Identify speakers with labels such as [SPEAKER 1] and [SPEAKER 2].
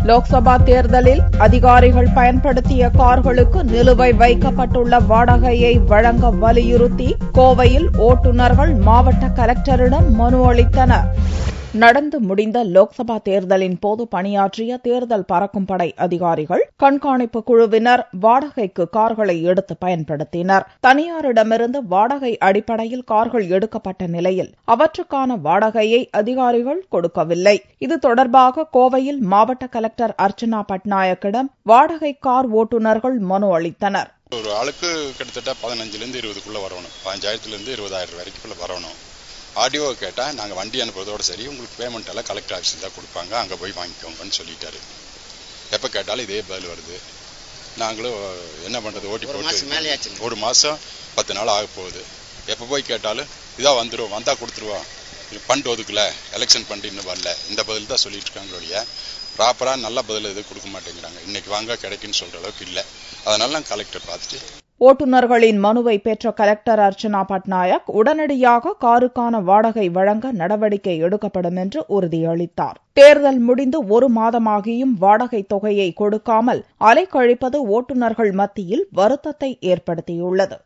[SPEAKER 1] லோக்சபா தேர்தலில் அதிகாரிகள் பயன்படுத்திய கார்களுக்கு நிலுவை வைக்கப்பட்டுள்ள வாடகையை வழங்க வலியுறுத்தி கோவையில் ஓட்டுநர்கள் மாவட்ட கலெக்டரிடம் மனு அளித்தனர். நடந்து முடிந்த லோக்சபா தேர்தலின் போது பணியாற்றிய தேர்தல் பறக்கும் படை அதிகாரிகள், கண்காணிப்பு குழுவினர் வாடகைக்கு கார்களை எடுத்து பயன்படுத்தினர். தனியாரிடமிருந்து வாடகை அடிப்படையில் கார்கள் எடுக்கப்பட்ட நிலையில் அவற்றுக்கான வாடகையை அதிகாரிகள் கொடுக்கவில்லை. இது தொடர்பாக கோவையில் மாவட்ட கலெக்டர் அர்ச்சனா பட்நாயக்கிடம் வாடகை கார் ஓட்டுநர்கள் மனு அளித்தனர்.
[SPEAKER 2] ஒரு ஆளுக்கு கிட்டத்தட்ட 15லிருந்து 20க்குள்ள வரணும், 15,000லிருந்து 20,000 வரைக்குள்ள வரணும். ஆடியோ கேட்டால் நாங்கள் வண்டி அனுப்புறதோட சரி, உங்களுக்கு பேமெண்ட் எல்லாம் கலெக்டர் ஆஃபீஸில் தான் கொடுப்பாங்க, அங்கே போய் வாங்கிக்கோங்கன்னு சொல்லிட்டாரு. எப்போ கேட்டாலும் இதே பதில் வருது. நாங்களும் என்ன பண்ணுறது, ஓட்டி போட்டு ஒரு மாதம் 10 நாள் ஆக போகுது. எப்போ போய் கேட்டாலும் இதாக வந்துடும், வந்தால் கொடுத்துருவோம், ஃபண்ட் ஒதுக்கல, எலெக்ஷன் ஃபண்ட் இன்னும் வரல, இந்த பதில் தான் சொல்லிட்டு இருக்காங்களோடைய ப்ராப்பராக நல்ல பதில் எதுவும் கொடுக்க மாட்டேங்கிறாங்க. இன்னைக்கு வாங்க கிடைக்குன்னு சொல்கிற அளவுக்கு இல்லை. அதனால நான் கலெக்டர் பார்த்துட்டு
[SPEAKER 1] ஓட்டுநர்களின் மனுவை பெற்ற கலெக்டர் அர்ச்சனா பட்நாயக் உடனடியாக காருக்கான வாடகை வழங்க நடவடிக்கை எடுக்கப்படும் என்று உறுதியளித்தார். தேர்தல் முடிந்து 1 மாதமாகியும் வாடகை தொகையை கொடுக்காமல் அலைக்கழிப்பது ஓட்டுநர்கள் மத்தியில் வருத்தத்தை ஏற்படுத்தியுள்ளது.